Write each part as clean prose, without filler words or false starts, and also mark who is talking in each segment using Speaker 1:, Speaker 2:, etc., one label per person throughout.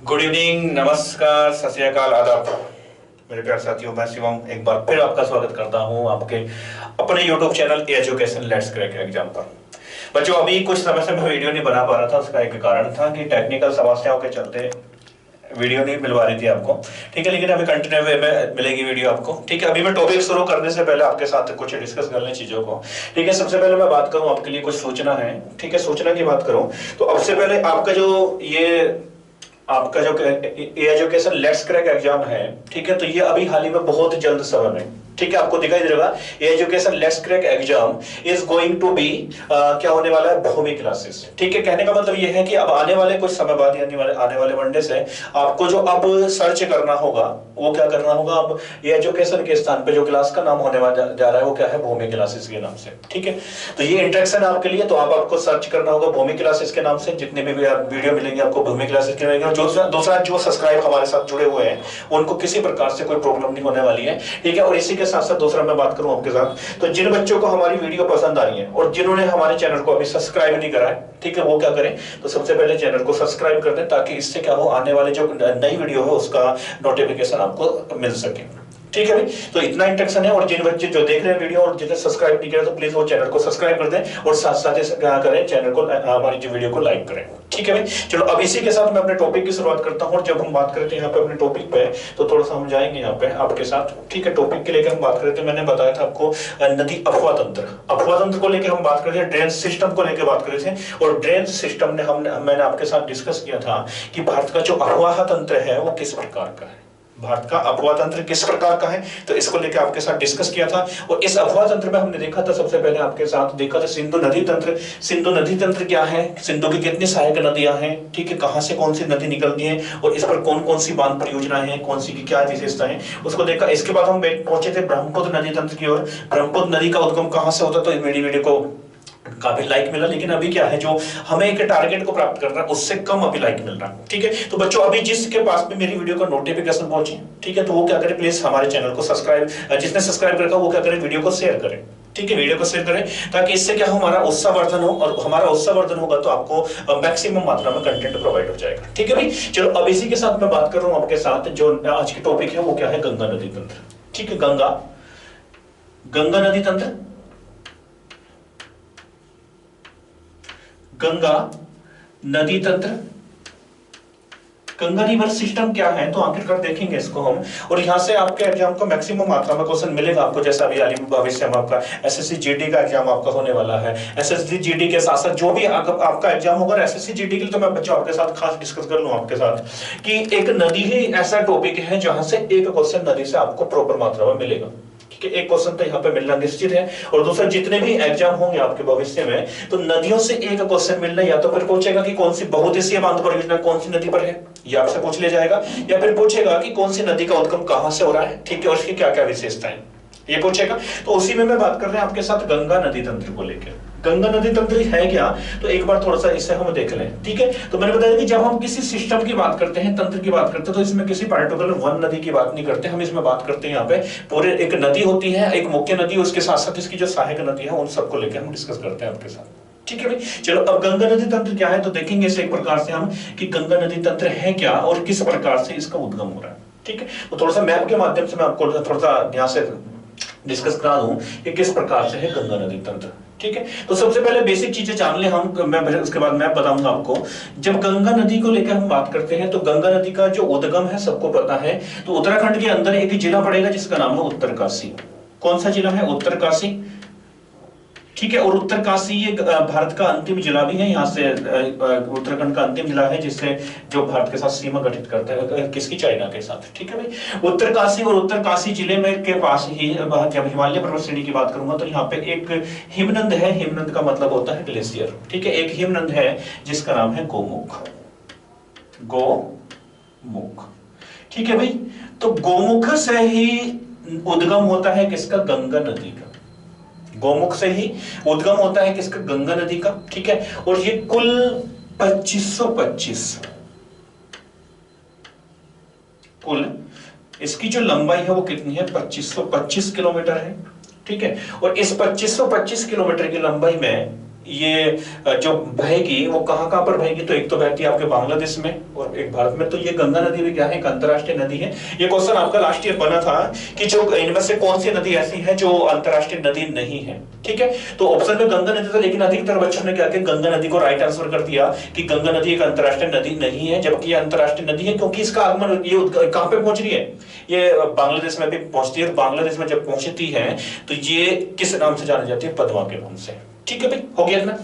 Speaker 1: Good evening, नमस्कार, सत श्री अकाल, आदाब मेरे प्यारे साथियों। मैं शिवम एक बार फिर आपका स्वागत करता हूं आपके अपने YouTube channel education let's crack exam पर। बच्चों, अभी कुछ समय से मैं वीडियो नहीं बना पा रहा था। उसका एक कारण था कि टेक्निकल समस्याओं के चलते वीडियो नहीं मिलवा रही थी आपको, ठीक है। लेकिन अभी कंटिन्यू वे में मिलेगी वीडियो आपको, ठीक है। अभी मैं टॉपिक शुरू करने से पहले आपके साथ कुछ डिस्कस कर लें चीजों को, ठीक है। सबसे पहले मैं बात करूं, आपके लिए कुछ सूचना है, ठीक है। सूचना की बात करूं तो अब से पहले आपका जो एजुकेशन लेट्स क्रैक एग्जाम है, ठीक है, तो ये अभी हाल ही में बहुत जल्द समय में, ठीक है, आपको दिखाई दे रहा education let's crack exam is going to be क्या होने वाला है, भूमि क्लासेस, ठीक है। कहने का मतलब ये है कि अब आने वाले कुछ समय बाद आने वाले मंडे से आपको जो अब सर्च करना होगा वो क्या करना होगा, अब एजुकेशन के स्थान पे जो क्लास का नाम होने वाला जा रहा है वो क्या है, भूमि क्लासेस के नाम से, ठीक है। तो ये इंट्रोडक्शन आपके लिए, तो आपको सर्च करना होगा भूमि क्लासेस के नाम से। जितने भी वीडियो मिलेंगे आपको भूमि क्लासेस के मिलेंगे। दूसरा जो सब्सक्राइब हमारे साथ जुड़े हुए हैं उनको किसी प्रकार से कोई प्रॉब्लम नहीं होने वाली है, ठीक है। और इसी के साथ साथ दूसरा मैं बात करूं आपके साथ, तो जिन बच्चों को हमारी वीडियो पसंद आ रही है और जिन्होंने हमारे चैनल को अभी सब्सक्राइब नहीं करा है, ठीक है, वो क्या करें, तो सबसे पहले चैनल को सब्सक्राइब कर दें, ताकि इससे क्या हो, आने वाले जो नई वीडियो है उसका नोटिफिकेशन आपको मिल सके, ठीक है भाई। तो इतना इंट्रोडक्शन है। और जिन बच्चे जो देख रहे हैं वीडियो और जिन्हें सब्सक्राइब नहीं किया तो प्लीज वो चैनल को सब्सक्राइब कर दें और साथ साथ क्या करें, चैनल को हमारी जो वीडियो को लाइक करें, ठीक है भाई। चलो, अब इसी के साथ मैं अपने टॉपिक की शुरुआत करता हूं। और जब हम बात करते हैं यहाँ पे अपने टॉपिक पे, तो थोड़ा सा हम जाएंगे यहाँ पे आपके साथ, ठीक है। टॉपिक के लेकर हम बात करते हैं, मैंने बताया था आपको नदी अफवाह तंत्र को लेकर हम बात कर रहे थे, ड्रेन सिस्टम को लेकर बात कर रहे थे। और ड्रेन सिस्टम ने मैंने आपके साथ डिस्कस किया था कि भारत का जो अफवाह तंत्र है वो किस प्रकार का है, भारत का अफवाह तंत्र किस प्रकार का है, तो इसको लेकर आपके साथ डिस्कस किया था। और इस अफवाह तंत्र में हमने देखा था, सबसे पहले आपके साथ देखा था सिंधु नदी तंत्र। सिंधु नदी तंत्र क्या है, सिंधु की कितनी सहायक नदियां हैं, ठीक है, कहां से कौन सी नदी निकलती है और इस पर कौन कौन सी बांध परियोजनाएं हैं, कौन सी की क्या विशेषता है, उसको देखा। इसके बाद हम पहुंचे थे ब्रह्मपुत्र नदी तंत्र की ओर। ब्रह्मपुत्र नदी का उद्गम कहां से होता, तो मेरी वीडियो को काफी लाइक मिला, लेकिन अभी क्या है, जो हमें एक टारगेट को प्राप्त करना है उससे कम अभी लाइक मिल रहा है, ठीक है। तो बच्चों, अभी जिसके पास में मेरी वीडियो का नोटिफिकेशन पहुंचे, ठीक है, तो वो क्या करे, प्लीज हमारे चैनल को सब्सक्राइब, जिसने सब्सक्राइब रखा वो क्या करे, वीडियो को शेयर करें, ठीक है, वीडियो को शेयर करें, ताकि इससे क्या हमारा उत्साहवर्धन हो। और हमारा उत्साहवर्धन होगा तो आपको मैक्सिमम मात्रा में कंटेंट प्रोवाइड हो जाएगा, ठीक है भाई। चलो, अब इसी के साथ मैं बात कर रहा हूं आपके साथ, जो आज की टॉपिक है वो क्या है, गंगा नदी तंत्र, ठीक है। गंगा नदी तंत्र, गंगा नदी तंत्र, गंगा रिवर सिस्टम क्या है, तो आखिरकार देखेंगे इसको हम। और यहां से आपके एग्जाम को मैक्सिमम मात्रा में क्वेश्चन मिलेगा आपको, जैसा अभी हाल ही में भविष्य में आपका एसएससी जीडी का एग्जाम आपका होने वाला है। एसएससी जीडी के साथ साथ जो भी आपका एग्जाम होगा एसएससी जीडी के लिए, तो मैं बच्चों आपके साथ खास डिस्कस कर लूं आपके साथ कि एक नदी ही ऐसा टॉपिक है जहां से एक क्वेश्चन नदी से आपको प्रॉपर मात्रा में मिलेगा, कि एक क्वेश्चन तो यहाँ पे मिलना निश्चित है। और दूसरा, जितने भी एग्जाम होंगे आपके भविष्य में, तो नदियों से एक क्वेश्चन मिलना, या तो फिर पूछेगा कि कौन सी बहुउद्देशीय बांध परियोजना कौन सी नदी पर है, ये आपसे पूछ लिया जाएगा, या फिर पूछेगा कि कौन सी नदी का उद्गम कहां से हो रहा है, ठीक है, और उसकी क्या क्या विशेषताएं, ये पूछेगा। तो उसी में मैं बात कर रहे हैं आपके साथ गंगा नदी तंत्र को लेकर। गंगा नदी तंत्र है क्या, तो एक बार थोड़ा सा इससे हम देख लें, ठीक है। तो मैंने बताया कि जब हम किसी सिस्टम की बात करते हैं, तंत्र की बात करते हैं, तो इसमें किसी पर्टिकुलर वन नदी की बात नहीं करते, हम इसमें बात करते हैं यहाँ पे पूरे एक नदी होती है, एक मुख्य नदी, उसके साथ साथ इसकी जो सहायक नदी है उन सबको लेकर हम डिस्कस करते हैं आपके साथ, ठीक है भाई। चलो, अब गंगा नदी तंत्र क्या है, तो देखेंगे इसे एक प्रकार से हम कि गंगा नदी तंत्र है क्या और किस प्रकार से इसका उद्गम हो रहा है, ठीक है। तो थोड़ा सा मैप के माध्यम से मैं आपको थोड़ा सा ध्यान से डिस्कस करा दूं कि किस प्रकार से है गंगा नदी तंत्र, ठीक है। तो सबसे पहले बेसिक चीजें जान ले हम, मैं उसके बाद मैं बताऊंगा आपको। जब गंगा नदी को लेकर हम बात करते हैं, तो गंगा नदी का जो उद्गम है सबको पता है, तो उत्तराखंड के अंदर एक जिला पड़ेगा जिसका नाम है उत्तरकाशी। कौन सा जिला है, उत्तरकाशी, ठीक है। और उत्तरकाशी ये भारत का अंतिम जिला भी है, यहाँ से उत्तराखंड का अंतिम जिला है जिससे जो भारत के साथ सीमा गठित करता है, किसकी, चाइना के साथ, ठीक है भाई। उत्तरकाशी, और उत्तरकाशी जिले में के पास ही जब हिमालय पर्वत श्रेणी की बात करूंगा तो यहाँ पे एक हिमनद है। हिमनद का मतलब होता है ग्लेशियर, ठीक है। एक हिमनद है जिसका नाम है गोमुख, ठीक है भाई। तो गोमुख से ही उद्गम होता है किसका, गंगा नदी का। गोमुख से ही उद्गम होता है किसका, गंगा नदी का, ठीक है। और ये कुल 2525 कुल इसकी जो लंबाई है वो कितनी है, 2525 किलोमीटर है, ठीक है। और इस 2525 किलोमीटर की लंबाई में ये जो बहेगी वो कहाँ कहाँ पर बहेगी, तो एक तो बहती है आपके बांग्लादेश में और एक भारत में। तो ये गंगा नदी भी क्या है, एक अंतरराष्ट्रीय नदी है। ये क्वेश्चन आपका लास्ट ईयर बना था कि जो इनमें से कौन सी नदी ऐसी है जो अंतरराष्ट्रीय नदी नहीं है, ठीक है। तो ऑप्शन में गंगा नदी था, लेकिन अधिकतर बच्चों ने क्या किया, गंगा नदी को राइट आंसर कर दिया कि गंगा नदी एक अंतरराष्ट्रीय नदी नहीं है, जबकि ये अंतरराष्ट्रीय नदी है क्योंकि इसका आगमन ये कहां पे पहुंच रही है, ये बांग्लादेश में भी पहुंचती है। बांग्लादेश में जब पहुंचती है तो ये किस नाम से जानी जाती है, पद्मा के नाम से, ठीक है भाई, हो गया ना।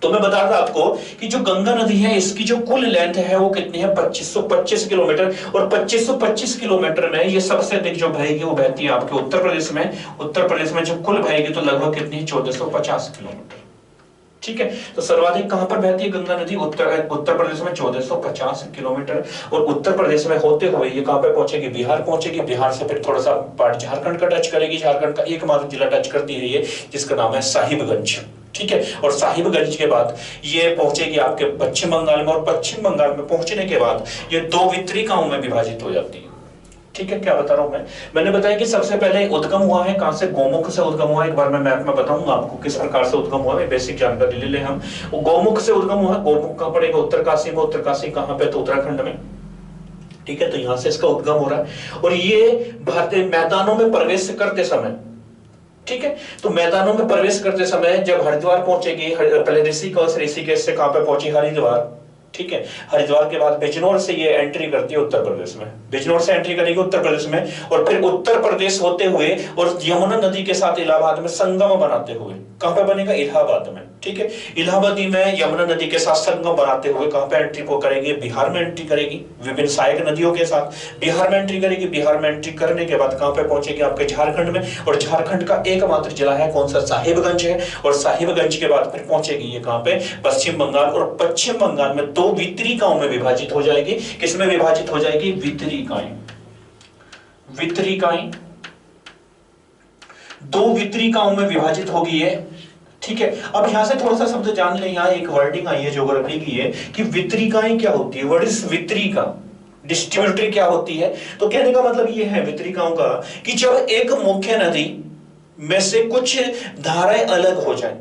Speaker 1: तो मैं बता रहा था आपको कि जो गंगा नदी है इसकी जो कुल लेंथ है वो कितनी है, 2525 किलोमीटर। और 2525 किलोमीटर में ये सबसे अधिक जो बहेगी वो बहती है आपके उत्तर प्रदेश में। उत्तर प्रदेश में जो कुल बहेगी तो लगभग कितनी है, 1450 किलोमीटर, ठीक है। तो सर्वाधिक कहां पर बहती है गंगा नदी, उत्तर प्रदेश में 1450 किलोमीटर। और उत्तर प्रदेश में होते हुए ये कहां पे पहुंचेगी, बिहार पहुंचेगी। बिहार से फिर थोड़ा सा पार्ट झारखंड का टच करेगी। झारखंड का एकमात्र जिला टच करती है ये, जिसका नाम है साहिबगंज, ठीक है। और साहिबगंज के बाद ये पहुंचेगी आपके पश्चिम बंगाल में। और पश्चिम बंगाल में पहुंचने के बाद ये दो वितरिकाओं में विभाजित हो जाती है, ठीक है। क्या बता रहा हूं मैंने बताया कि सबसे पहले उद्गम हुआ है कहां से, गोमुख से उद्गम हुआ है। एक बार मैं मैप में बताऊंगा आपको किस प्रकार से उद्गम हुआ है, बेसिक जानकारी ले ले हम। वो गोमुख से उद्गम हुआ। गोमुख कहां पड़ेगा, उत्तरकाशी में। उत्तरकाशी कहां पे, तो उत्तराखंड में, ठीक है। तो यहां से इसका उद्गम हो रहा है। और ये भारतीय मैदानों में प्रवेश करते समय, ठीक है, तो मैदानों में प्रवेश करते समय जब हरिद्वार पहुंचेगी, पहले ऋषिकेश से कहां पे पहुंची, हरिद्वार, ठीक है। हरिद्वार के बाद बिजनौर से ये एंट्री करती है उत्तर प्रदेश में। बिजनौर से एंट्री करेगी उत्तर प्रदेश में और फिर उत्तर प्रदेश होते हुए और यमुना नदी के साथ इलाहाबाद में संगम बनाते हुए, कहां पे बनेगा, इलाहाबाद में, ठीक है। इलाहाबादी में यमुना नदी के साथ संगम बनाते हुए कहां पे एंट्री को करेगी, बिहार में एंट्री करेगी। विभिन्न सहायक नदियों के साथ बिहार में एंट्री करेगी। बिहार में एंट्री करने के बाद कहां पे पहुंचेगी, आपके झारखंड में। और झारखंड का एकमात्र जिला है कौन सा, साहिबगंज है। और साहिबगंज के बाद फिर पहुंचेगी ये कहां पे, पश्चिम बंगाल। और पश्चिम बंगाल में दो वितरिकाओं में विभाजित हो जाएगी। किसमें विभाजित हो जाएगी, वितरिकाएं। वितरिकाएं दो वितरिकाओं में विभाजित होगी ये, ठीक है। अब यहां से थोड़ा सा शब्द जान लें, यहां एक वर्डिंग आई है ज्योग्राफी की है कि वितरिकाएं क्या होती है, व्हाट इज वितरिका, डिस्ट्रीब्यूटरी क्या होती है। तो कहने का मतलब ये है वितरिकाओं का कि जब एक मुख्य नदी में से कुछ धाराएं अलग हो जाए,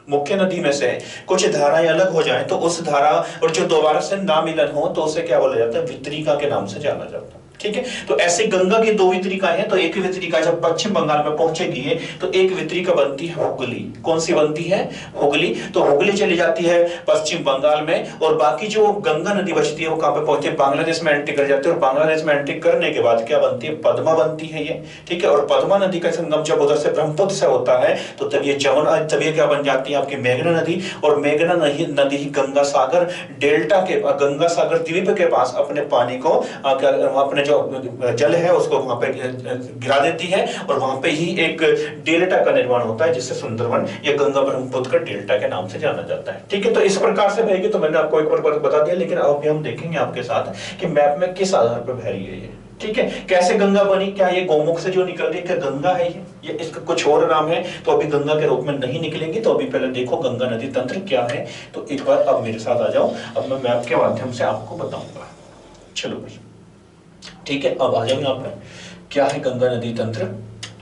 Speaker 1: मुख्य नदी में से कुछ धाराएं अलग हो जाएं, तो उस धारा और जो दोबारा से ना मिलन हो तो उसे क्या बोला जाता है, वितरिका के नाम से जाना जाता है, ठीक है। तो ऐसे गंगा की दो वितरिकाएं हैं। तो एक वितरिका जब पश्चिम बंगाल में पहुंचेगी तो एक वितरिका बनती है हुगली। कौन सी बनती है, हुगली। तो हुगली चली जाती है पश्चिम बंगाल में। और बाकी जो गंगा नदी बचती है वो कहां पे पहुंचती है, बांग्लादेश में एंट्री कर जाती है। और बांग्लादेश में एंट्री करने के बाद क्या बनती है, पद्मा बनती है ये, ठीक है। और पद्मा नदी का संगम जब उधर से ब्रह्मपुत्र से होता है तो तब ये जमुना, तब ये क्या बन जाती है, आपकी मेघना नदी। और मेघना नदी गंगा सागर डेल्टा के, गंगा सागर द्वीप के पास अपने पानी को, अपने जो जल है उसको वहां पे गिरा देती है। और वहां पे ही एक डेल्टा का निर्माण होता है जिससे सुंदरवन या गंगा ब्रह्मपुत्र का डेल्टा के नाम से जाना जाता है, ठीक है। तो इस प्रकार से बहेगी। तो मैंने आपको एक बार बता दिया, लेकिन अब भी हम देखेंगे आपके साथ कि मैप में किस आधार पर बह रही है ये, ठीक है। कैसे गंगा बनी, क्या ये गोमुख से जो निकल रही है क्या गंगा है ये इसका कुछ और नाम है। तो अभी गंगा के रूप में नहीं निकलेंगे। तो अभी पहले देखो गंगा नदी तंत्र क्या है। तो एक बार अब मेरे साथ आ जाओ, अब मैं मैप के माध्यम से आपको बताऊंगा। चलो भाई, ठीक है। अब आ जाओ यहाँ पे, क्या है गंगा नदी तंत्र,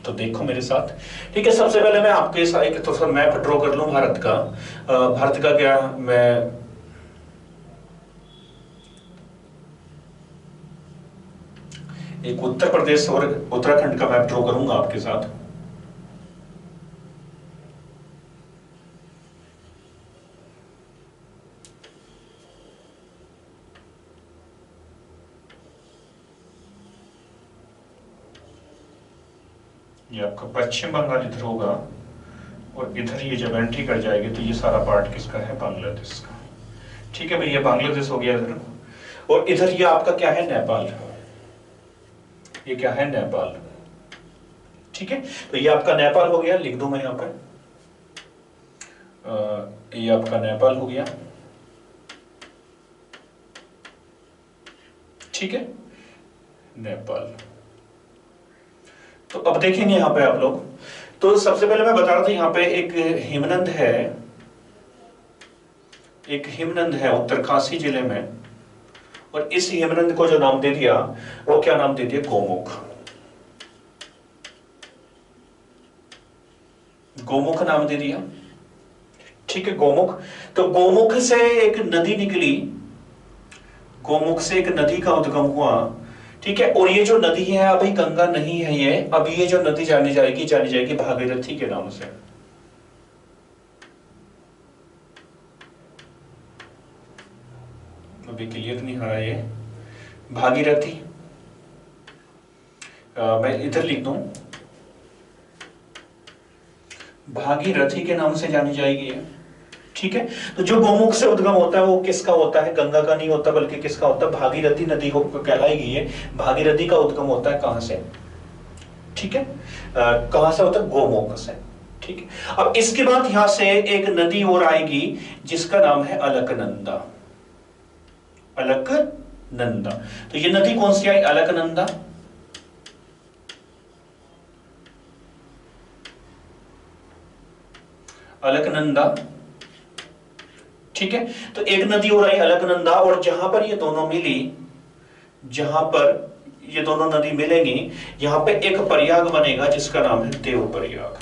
Speaker 1: तो देखो मेरे साथ, ठीक है। सबसे पहले मैं आपके साथ एक तो मैप ड्रॉ कर लूं भारत का। भारत का क्या, मैं एक उत्तर प्रदेश और उत्तराखंड का मैप ड्रॉ करूंगा आपके साथ। ये आपका पश्चिम बंगाल इधर होगा और इधर ये जब एंट्री कर जाएगी तो ये सारा पार्ट किसका है, बांग्लादेश का, ठीक है भाई। ये बांग्लादेश हो गया इधर। और इधर ये आपका क्या है, नेपाल। ये क्या है, नेपाल, ठीक है। तो ये आपका नेपाल हो गया, लिख दूं मैं यहाँ पे, ये आपका नेपाल हो गया, ठीक है, नेपाल। तो अब देखेंगे यहाँ पे आप लोग। तो सबसे पहले मैं बता रहा था यहाँ पे एक हिमनद है, एक हिमनद है उत्तरकाशी जिले में। और इस हिमनद को जो नाम दे दिया वो क्या नाम दे दिया, गोमुख। गोमुख नाम दे दिया, ठीक है, गोमुख। तो गोमुख से एक नदी निकली, गोमुख से एक नदी का उद्गम हुआ, ठीक है। और ये जो नदी है अभी गंगा नहीं है ये, अभी ये जो नदी जानी जाएगी भागीरथी के नाम से। अभी क्लियर नहीं हो रहा ये, भागीरथी। मैं इधर लिख दूं, भागीरथी के नाम से जानी जाएगी ये, ठीक है। तो जो गोमुख से उद्गम होता है वो किसका होता है, गंगा का नहीं होता बल्कि किसका होता है, भागीरथी नदी को कहलाएगी ये। भागीरथी का उद्गम होता है कहां से, ठीक है, कहां से होता है, गोमुख से, ठीक है। अब इसके बाद यहां से एक नदी और आएगी जिसका नाम है अलकनंदा। अलकनंदा, तो ये नदी कौन सी आई, अलकनंदा। अलकनंदा, ठीक है। तो एक नदी और आई अलकनंदा, और जहां पर ये दोनों मिली, जहां पर ये दोनों नदी मिलेंगी, यहां पे एक प्रयाग बनेगा जिसका नाम है देवप्रयाग।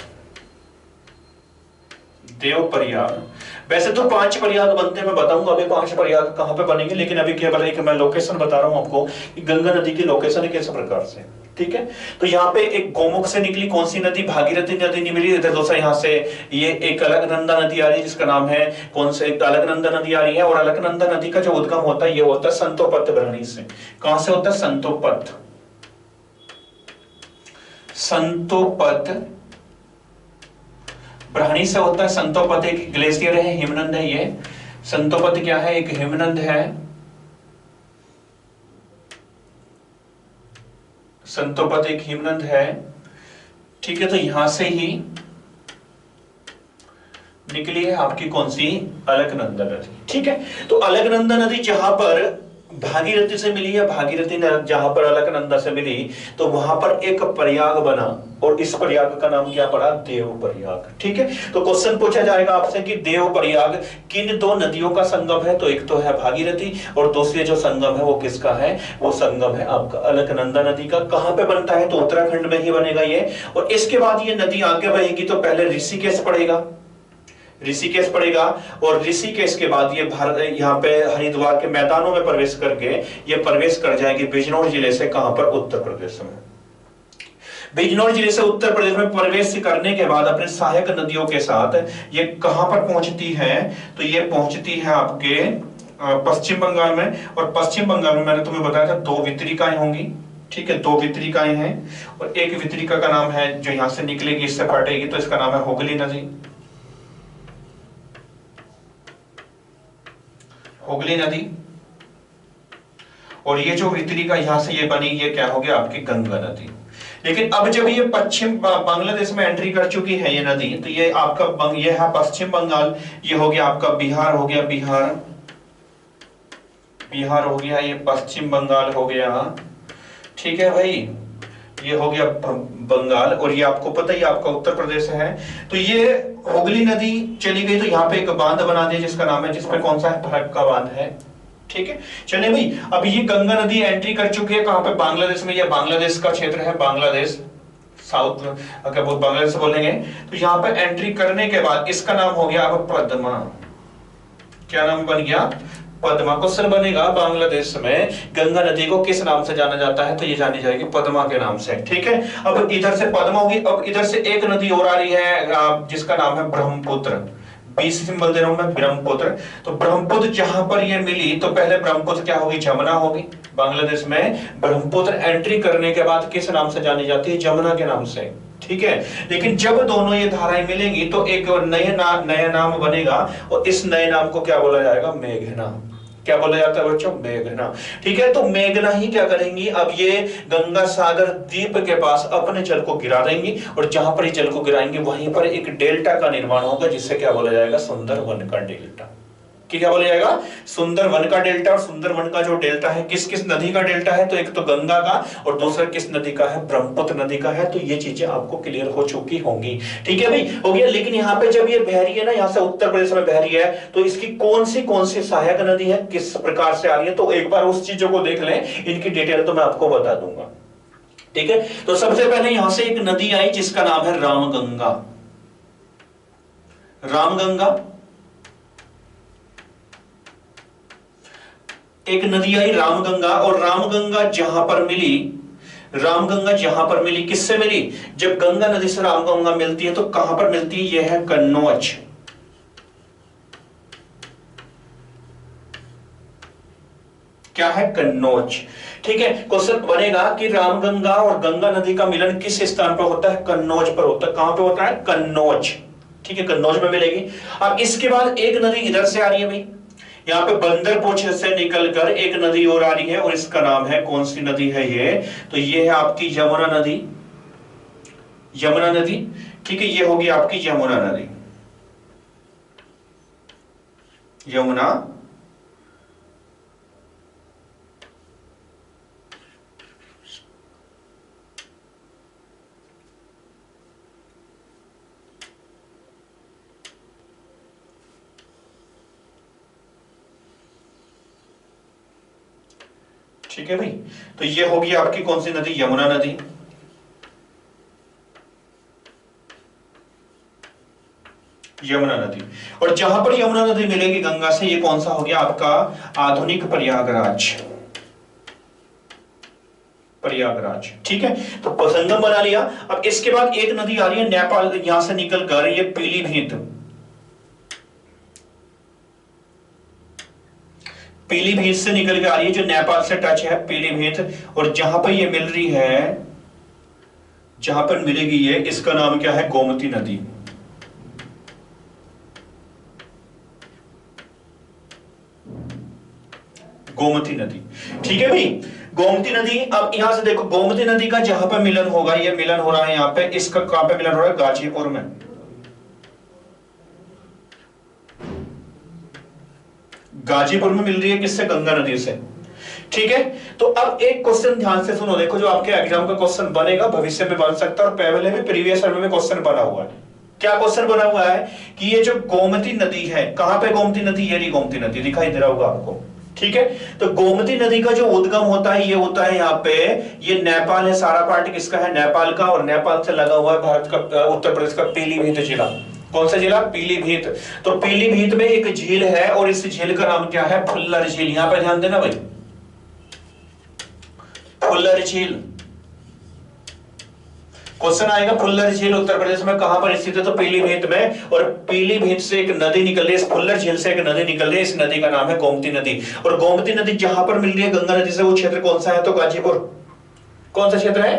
Speaker 1: देवप्रयाग, वैसे तो 5 प्रयाग बनते हैं, मैं बताऊंगा अभी 5 प्रयाग कहां पे बनेंगे, लेकिन अभी केवल एक मैं लोकेशन बता रहा हूं आपको कि गंगा नदी की लोकेशन किस प्रकार से, ठीक है। तो यहाँ पे एक गोमुख से निकली कौन सी नदी, भागीरथी नदी नहीं मिली, इधर दूसरा यहाँ से ये एक अलकनंदा नदी आ रही है जिसका नाम है कौन से, एक अलकनंदा नदी आ रही है। और अलकनंदा नदी का जो उद्गम होता है ये होता है संतोपत ब्रह्मणी से। कहां से होता है, संतोपत, संतोपत ब्रह्मणी से होता है। संतोपत एक ग्लेशियर है, हिमनद है ये। संतोपत क्या है, एक हिमनद है। संतोपत एक हिमनद है, ठीक है। तो यहां से ही निकली है आपकी कौन सी, अलकनंदा नदी, ठीक है। तो अलकनंदा नदी जहां पर भागीरथी से मिली है, भागीरथी जहां पर अलकनंदा से मिली, तो वहां पर एक प्रयाग बना, और इस प्रयाग का नाम क्या पड़ा, देवप्रयाग, ठीक है। तो क्वेश्चन पूछा जाएगा आपसे कि देवप्रयाग किन 2 नदियों का संगम है, तो एक तो है भागीरथी, और दूसरी जो संगम है वो किसका है, वो संगम है आपका अलकनंदा नदी का। कहां पे बनता है, तो उत्तराखंड में ही बनेगा ये। और इसके बाद ये नदी आगे बहेगी तो पहले ऋषिकेश पड़ेगा, ऋषिकेश पड़ेगा, और ऋषिकेश के बाद ये भारत यहाँ पे हरिद्वार के मैदानों में प्रवेश करके ये प्रवेश कर जाएगी बिजनौर जिले से, कहां पर, उत्तर प्रदेश में। बिजनौर जिले से उत्तर प्रदेश में प्रवेश करने के बाद अपने सहायक नदियों के साथ ये कहां पर पहुंचती है, तो ये पहुंचती है आपके पश्चिम बंगाल में। और पश्चिम बंगाल में मैंने तुम्हें बताया था 2 वितरिकाएं होंगी, ठीक है, 2 वितरिकाएं हैं। और एक वितरिका का नाम है जो यहां से निकलेगी, इससे फटेगी, तो इसका नाम है हुगली नदी, हुगली नदी। और ये जो वितरिका यहां से ये बनी, ये क्या हो गया, आपकी गंगा नदी। लेकिन अब जब ये पश्चिम बांग्लादेश में एंट्री कर चुकी है ये नदी, तो ये आपका ये है पश्चिम बंगाल, ये हो गया आपका बिहार, हो गया बिहार, बिहार हो गया, ये पश्चिम बंगाल हो गया, ठीक है भाई, ये हो गया बंगाल। और ये आपको पता ही आपका उत्तर प्रदेश है। तो ये हुगली नदी चली गई, तो यहाँ पे एक बांध बना दिया जिसका नाम है, जिसपे कौन सा है, फरक्का बांध है, ठीक है। चलिए भाई, अब ये गंगा नदी एंट्री कर चुकी है कहां पे, बांग्लादेश में। ये बांग्लादेश का क्षेत्र है, बांग्लादेश, साउथ, अगर वो बांग्लादेश से बोलेंगे, तो यहाँ पे एंट्री करने के बाद इसका नाम हो गया अब पद्मा। क्या नाम बन गया, पद्मा। क्वेश्चन बनेगा बांग्लादेश में गंगा नदी को किस नाम से जाना जाता है, तो ये जानी जाएगी पद्मा के नाम से, ठीक है। अब इधर से पद्मा होगी, अब इधर से एक नदी और आ रही है जिसका नाम है ब्रह्मपुत्र। 20 सिंबल दे रहा हूं मैं, ब्रह्मपुत्र। तो ब्रह्मपुत्र जहां पर ये मिली, तो पहले ब्रह्मपुत्र क्या होगी, जमुना होगी। बांग्लादेश में ब्रह्मपुत्र एंट्री करने के बाद किस नाम से जानी जाती है, जमुना के नाम से, ठीक है। लेकिन जब दोनों ये धाराएं मिलेंगी तो एक नया नाम बनेगा, और इस नए नाम को क्या बोला जाएगा, मेघना। क्या बोला जाता है बच्चों, मेघना, ठीक है। तो मेघना ही क्या करेंगी, अब ये गंगा सागर द्वीप के पास अपने जल को गिरा देंगी, और जहां पर ये जल को गिराएंगे वहीं पर एक डेल्टा का निर्माण होगा, जिससे क्या बोला जाएगा, सुंदरवन का डेल्टा। कि क्या बोला जाएगा, सुंदरवन का डेल्टा। और सुंदरवन का जो डेल्टा है किस किस नदी का डेल्टा है, तो एक तो गंगा का, और दूसरा किस नदी का है, ब्रह्मपुत्र नदी का है। तो ये चीजें आपको क्लियर हो चुकी होंगी, ठीक है भाई, हो गया। लेकिन यहाँ पे जब ये बह रही है ना, यहाँ से उत्तर प्रदेश में बह रही है, तो इसकी कौन सी सहायक नदी है, किस प्रकार से आ रही है, तो एक बार उस चीजों को देख लें, इनकी डिटेल तो मैं आपको बता दूंगा, ठीक है। तो सबसे पहले यहां से एक नदी आई जिसका नाम है रामगंगा। रामगंगा, एक नदी आई रामगंगा, और रामगंगा जहां पर मिली, रामगंगा जहां पर मिली, किससे मिली? जब गंगा नदी से रामगंगा मिलती है तो कहां पर मिलती है? यह है कन्नौज। क्या है? कन्नौज। ठीक है, क्वेश्चन बनेगा कि रामगंगा और गंगा नदी का मिलन किस स्थान पर होता है? कन्नौज पर होता है। कहां पर होता है? कन्नौज। ठीक है, कन्नौज में मिलेगी। अब इसके बाद एक नदी इधर से आ रही है भाई, यहाँ पे बंदरपुर से निकलकर एक नदी और आ रही है, और इसका नाम है, कौन सी नदी है ये? तो ये है आपकी यमुना नदी। यमुना नदी। ठीक है, ये होगी आपकी यमुना नदी, यमुना। ठीक है भाई, तो ये होगी आपकी कौन सी नदी? यमुना नदी। यमुना नदी। और जहां पर यमुना नदी मिलेगी गंगा से, ये कौन सा हो गया आपका? आधुनिक प्रयागराज। प्रयागराज। ठीक है, तो संगम बना लिया। अब इसके बाद एक नदी आ रही है नेपाल, यहां से निकलकर, ये पीलीभीत। पीलीभीत से निकल के आ रही है, जो नेपाल से टच है, पीलीभीत। और जहां पर ये मिल रही है, जहां पर मिलेगी ये, इसका नाम क्या है? गोमती नदी। गोमती नदी। ठीक है भाई, गोमती नदी। अब यहां से देखो, गोमती नदी का जहां पर मिलन होगा, ये मिलन हो रहा है यहां पे, इसका कहां पे मिलन हो रहा है? गाजीपुर में। गाजीपुर में मिल रही है, किससे? गंगा नदी से। ठीक है, तो अब एक क्वेश्चन ध्यान से सुनो, देखो जो आपके एग्जाम का क्वेश्चन बनेगा, भविष्य में बन सकता है, और पहले भी प्रीवियस ईयर में क्वेश्चन बना हुआ है। क्या क्वेश्चन बना हुआ है कि ये जो गोमती नदी है, कहां पे गोमती नदी? ये रही गोमती नदी, दिखाई दे रहा होगा आपको। ठीक है, तो गोमती नदी का जो उद्गम होता है, ये होता है यहाँ पे, ये नेपाल है, सारा पार्ट किसका है? नेपाल का। और नेपाल से लगा हुआ है भारत का, उत्तर प्रदेश का पीलीभीत जिला। कौन सा जिला? पीलीभीत। तो पीलीभीत में एक झील है, और इस झील का नाम क्या है? फुल्लर झील। यहां पर ध्यान देना भाई, फुल्लर झील। क्वेश्चन आएगा, फुल्लर झील उत्तर प्रदेश में कहां पर स्थित है? तो पीलीभीत में। और पीलीभीत से एक नदी निकल रही है, इस फुल्लर झील से एक नदी निकल रही है, इस नदी का नाम है गोमती नदी। और गोमती नदी जहां पर मिल रही है गंगा नदी से, वो क्षेत्र कौन सा है? तो गाजीपुर। कौन सा क्षेत्र है?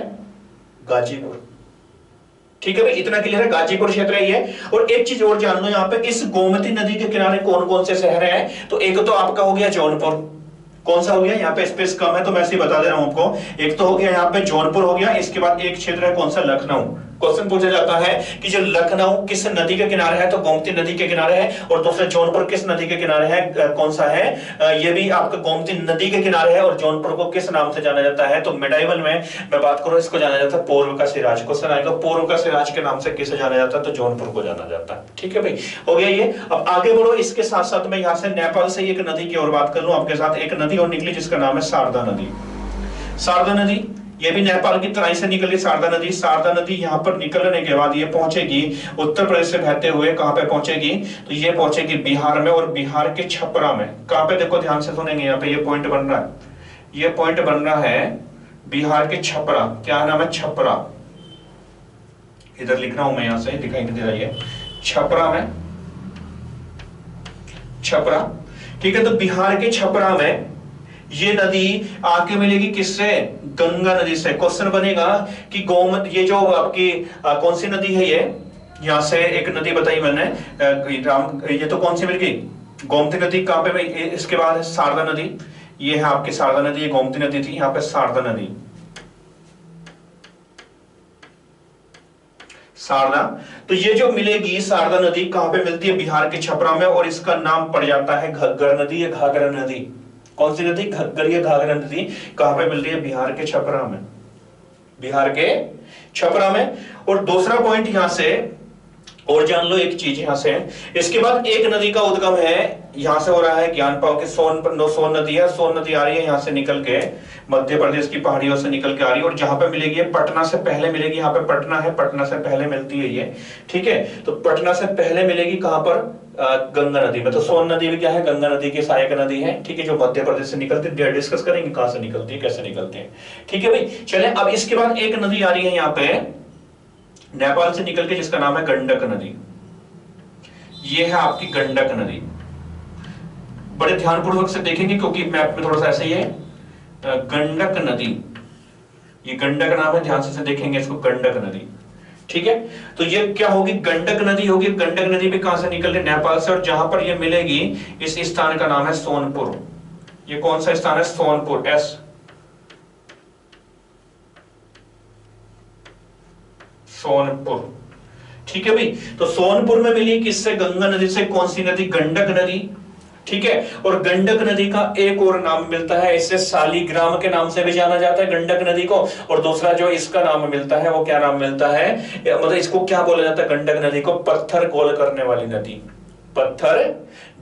Speaker 1: गाजीपुर। ठीक है भाई, इतना क्लियर है, गाजीपुर क्षेत्र है ये। और एक चीज और जान लो, यहाँ पे इस गोमती नदी के किनारे कौन कौन से शहर हैं? तो एक तो आपका हो गया जौनपुर। कौन सा हो गया? यहाँ पे स्पेस कम है तो मैं ऐसे बता दे रहा हूं आपको। एक तो हो गया यहाँ पे जौनपुर हो गया, इसके बाद एक क्षेत्र है कौन सा? लखनऊ। क्वेश्चन पूछा जाता है कि जो लखनऊ किस नदी के किनारे है? तो गोमती नदी के किनारे है। और दूसरा जौनपुर किस नदी के किनारे है? कौन सा है? ये भी आपका गोमती नदी के किनारे है। और जौनपुर को किस नाम से जाना जाता है? तो मिडाइवल में मैं बात करूं, इसको जाना जाता है पूर्व का सिराज। क्वेश्चन आएगा, पूर्व का सिराज के नाम से किसे जाना जाता है? तो जौनपुर को जाना जाता है। ठीक है भाई, हो गया ये। अब आगे बढ़ो, इसके साथ साथ मैं यहाँ से नेपाल से एक नदी की और बात कर लूं आपके साथ। एक नदी और निकली जिसका नाम है शारदा नदी। शारदा नदी, ये भी नेपाल की तराई से निकली शारदा नदी। शारदा नदी यहाँ पर निकलने के बाद ये पहुंचेगी उत्तर प्रदेश से बहते हुए, कहां पे पहुंचेगी? तो ये पहुंचेगी बिहार में, और बिहार के छपरा में। कहां पे? देखो ध्यान से सुनेंगे, यहाँ पे ये पॉइंट बन रहा है, ये पॉइंट बन रहा है बिहार के छपरा। क्या नाम है? छपरा। इधर लिख रहा हूं मैं, यहां से दिखाई दे रही है, छपरा में, छपरा। ठीक है, तो बिहार के छपरा में ये नदी आके मिलेगी किससे? गंगा नदी से। क्वेश्चन बनेगा कि गोमती, ये जो आपकी कौन सी नदी है? ये यहां से एक नदी बताई मैंने, ये तो कौन सी मिल गई? गोमती नदी। कहां पे? इसके बाद है शारदा नदी। ये है आपकी शारदा नदी, ये गोमती नदी थी, यहां पे शारदा नदी, शारदा। तो ये जो मिलेगी शारदा नदी कहां पे मिलती है? बिहार के छपरा में। और इसका नाम पड़ जाता है घग्गर नदी या घाघरा नदी। कौन सी नदी? घग्गर या घाघरा नदी। कहां पे मिल रही है? बिहार के छपरा में, बिहार के छपरा में। और दूसरा पॉइंट यहां से और जान लो एक चीज यहां से। इसके बाद एक नदी का उद्गम है, यहां से हो रहा है ज्ञानपाव के सोन नदी है। सोन नदी आ रही है यहां से निकल के, मध्य प्रदेश की पहाड़ियों से निकल के आ रही है। और जहां पे मिलेगी, पटना से पहले मिलेगी। यहाँ पे पटना है, पटना से पहले मिलती है ये। ठीक है, तो पटना से पहले मिलेगी कहां पर? गंगा नदी में। तो सोन नदी भी क्या है, गंगा नदी की सहायक नदी है, ठीक है, जो मध्य प्रदेश से निकलती है। डिस्कस करेंगे कहां से निकलती है, कैसे निकलती है, ठीक है भाई। चले, अब इसके बाद एक नदी आ रही है यहाँ पे नेपाल से निकल के, जिसका नाम है गंडक नदी। ये है आपकी गंडक नदी। बड़े ध्यानपूर्वक से देखेंगे क्योंकि मैप में थोड़ा सा ऐसे ही है। गंडक नदी, ये गंडक नाम है, ध्यान से देखेंगे इसको, गंडक नदी, ठीक है। तो ये क्या होगी, गंडक नदी होगी। गंडक नदी भी कहां से निकल रही, नेपाल से, और जहां पर ये मिलेगी इस स्थान का नाम है सोनपुर। ये कौन सा स्थान है, सोनपुर, एस सोनपुर, ठीक है भाई। तो सोनपुर में मिली किससे, गंगा नदी से। कौन सी नदी, गंडक नदी, ठीक है। और गंडक नदी का एक और नाम मिलता है, इसे शालिग्राम के नाम से भी जाना जाता है गंडक नदी को। और दूसरा जो इसका नाम मिलता है वो क्या नाम मिलता है, मतलब इसको क्या बोला जाता है, गंडक नदी को पत्थर गोल करने वाली नदी। पत्थर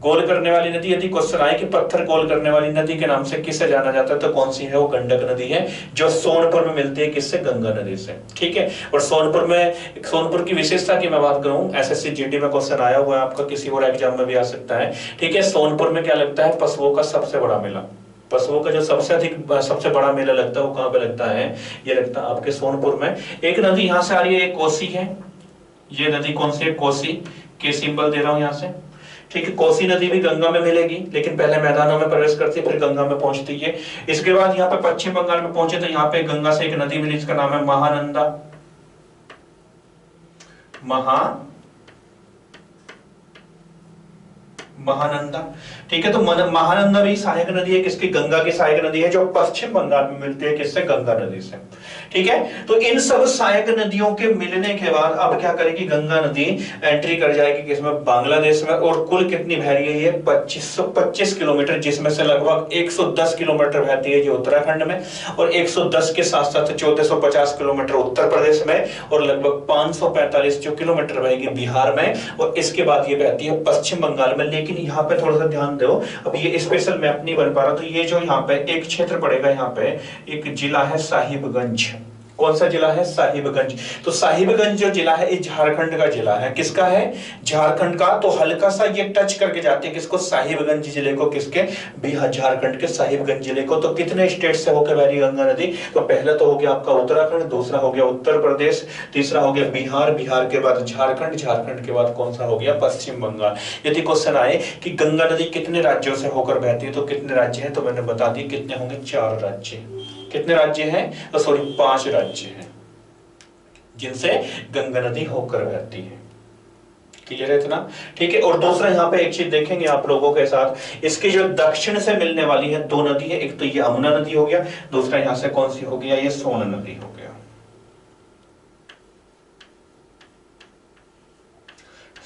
Speaker 1: गोल करने वाली नदी। यदि क्वेश्चन आए कि पत्थर गोल करने वाली नदी के नाम से किससे जाना जाता है, तो कौन सी है, वो गंडक नदी है, जो सोनपुर में मिलती है किससे, गंगा नदी से, ठीक है। और सोनपुर में, सोनपुर की विशेषता की मैं बात करूं, एसएससी जीडी में क्वेश्चन आया हुआ है आपका, किसी और एग्जाम में भी आ सकता है, ठीक है। सोनपुर में क्या लगता है, पशुओं का सबसे बड़ा मेला। पशुओं का जो सबसे बड़ा मेला लगता है वो कहां पे लगता है, ये लगता है आपके सोनपुर में। एक नदी यहां से आ रही है, एक कोसी है। ये नदी कौन सी है, कोसी, के सिंबल दे रहा हूं यहां से, ठीक है। कोसी नदी भी गंगा में मिलेगी, लेकिन पहले मैदानों में प्रवेश करती है, फिर गंगा में पहुंचती है। इसके बाद यहाँ पे पश्चिम बंगाल में पहुंचे तो यहाँ पे गंगा से एक नदी मिली, इसका नाम है महानंदा। महानंदा, ठीक है। तो महानंदा भी सहायक नदी है, किसकी, गंगा की सहायक नदी है, जो पश्चिम बंगाल में मिलती है किससे, गंगा नदी से, ठीक है। तो इन सब सहायक नदियों के मिलने के बाद अब क्या करेगी, गंगा नदी एंट्री कर जाएगी किसमें, बांग्लादेश में। और कुल कितनी बह रही है ये, 2525 किलोमीटर, जिसमें से लगभग 110 किलोमीटर बहती है ये उत्तराखंड में, और 110 के साथ साथ 1450 किलोमीटर उत्तर प्रदेश में, और लगभग 545 जो किलोमीटर बहेगी बिहार में, और इसके बाद ये बहती है पश्चिम बंगाल में। लेकिन यहाँ पे थोड़ा सा ध्यान दो, अब ये स्पेशल मैप नहीं बन पा रहा, तो ये जो यहाँ पे एक क्षेत्र पड़ेगा, यहाँ पे एक जिला है साहिबगंज। कौन सा जिला है, साहिबगंज। तो साहिबगंज जो जिला है ये झारखंड का जिला है, किसका है, झारखंड का। तो हल्का सा ये टच करके जाते हैं किसको, साहिबगंज जिले को, किसके, बिहार, झारखंड के साहिबगंज जिले को। तो कितने स्टेट से होकर बह रही गंगा नदी, तो पहले तो हो गया आपका उत्तराखंड, दूसरा हो गया उत्तर प्रदेश, तीसरा हो गया बिहार, बिहार के बाद झारखंड, झारखंड के बाद कौन सा हो गया, पश्चिम बंगाल। यदि क्वेश्चन आए कि गंगा नदी कितने राज्यों से होकर बहती है, तो कितने राज्य है, तो मैंने बता दी कितने होंगे, 4 राज्य। कितने राज्य हैं, तो सॉरी 5 राज्य हैं जिनसे गंगा नदी होकर बहती है। क्लियर है इतना, ठीक है। और दूसरा यहाँ पे एक चीज देखेंगे आप लोगों के साथ, इसके जो दक्षिण से मिलने वाली है 2 नदी है, एक तो ये यमुना नदी हो गया, दूसरा यहाँ से कौन सी हो गया, ये सोन नदी हो गया।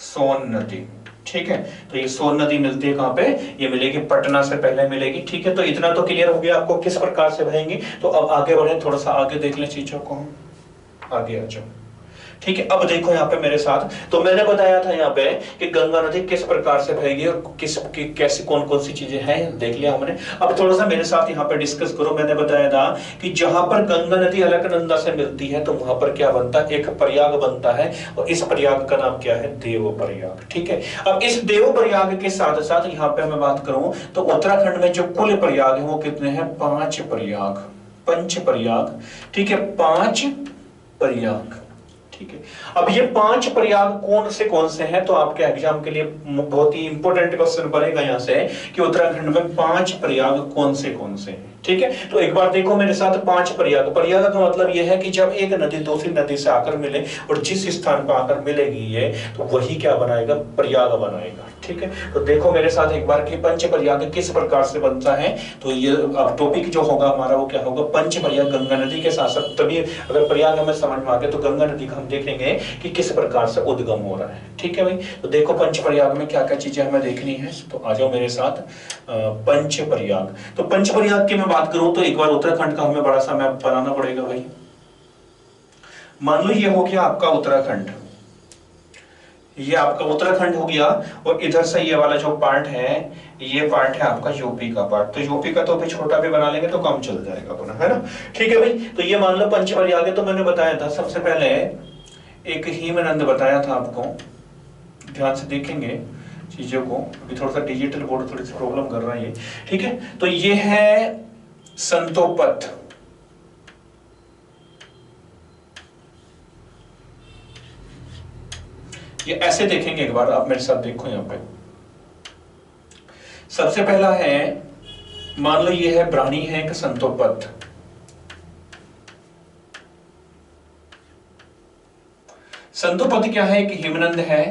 Speaker 1: सोन नदी, ठीक है। तो ये सोन नदी मिलती है कहां पे, ये मिलेगी पटना से पहले मिलेगी, ठीक है। तो इतना तो क्लियर हो गया आपको किस प्रकार से बहेंगी। तो अब आगे बढ़े, थोड़ा सा आगे देख ले चीजों को, आगे आ जाओ, ठीक है। अब देखो यहाँ पे मेरे साथ, तो मैंने बताया था यहाँ पे कि गंगा नदी किस प्रकार से बहेगी और कैसे कौन कौन सी चीजें हैं, देख लिया हमने। अब थोड़ा सा मेरे साथ यहाँ पे डिस्कस करो। मैंने बताया था कि जहां पर गंगा नदी अलकनंदा से मिलती है तो वहां पर क्या बनता है, एक प्रयाग बनता है, और इस प्रयाग का नाम क्या है, देव प्रयाग, ठीक है। अब इस देव प्रयाग के साथ साथ यहाँ पे मैं बात करूं तो उत्तराखंड में जो कुल प्रयाग है वो कितने हैं, 5 प्रयाग, पंच प्रयाग, ठीक है, 5 प्रयाग, ठीक है। अब ये 5 प्रयाग कौन से हैं, तो आपके एग्जाम के लिए बहुत ही इंपॉर्टेंट क्वेश्चन बनेगा यहां से कि उत्तराखंड में 5 प्रयाग कौन से हैं, ठीक है। तो एक बार देखो मेरे साथ, 5 प्रयाग। प्रयाग का मतलब यह है कि जब एक नदी दूसरी नदी से आकर मिले और जिस स्थान पर आकर मिलेगी ये, तो वही क्या बनाएगा, प्रयाग बनाएगा, ठीक है। तो देखो मेरे साथ एक बार कि पंच प्रयाग किस प्रकार से बनता है। तो ये अब टॉपिक जो होगा हमारा वो क्या होगा, पंच प्रयाग, गंगा नदी के साथ साथ। तभी अगर प्रयाग हमें समझ में आ गया तो गंगा नदी का हम देखेंगे कि किस प्रकार से उद्गम हो रहा है, ठीक है भाई। तो देखो पंच प्रयाग में क्या क्या चीजें हमें देखनी है, तो आ जाओ मेरे साथ। पंच प्रयाग, तो पंच प्रयाग की मैं बात करूं तो एक बार उत्तराखंड का हमें बड़ा सा मैप बनाना पड़ेगा भाई। मान लो ये हो गया आपका उत्तराखंड, ये आपका उत्तराखंड हो गया, और इधर से ये वाला जो पार्ट है, ये पार्ट है आपका यूपी का पार्ट। तो यूपी का तो भी छोटा भी बना लेंगे तो कम चल जाएगा अपना, है ना, ठीक है भाई। तो ये मान लो पंच प्रयाग है। तो मैंने बताया था सबसे पहले एक हिमनद बताया था आपको, ध्यान से देखेंगे, चीजों को, अभी थोड़ा सा डिजिटल बोर्ड थोड़ी सी प्रॉब्लम कर रहा है ये, ठीक है। तो ये है संतोपद, ये ऐसे देखेंगे एक बार, आप मेरे साथ देखो यहां पे। सबसे पहला है, मान लो ये है ब्राह्मणी है एक संतोपद, संतोपद क्या है, एक हिमनंद है।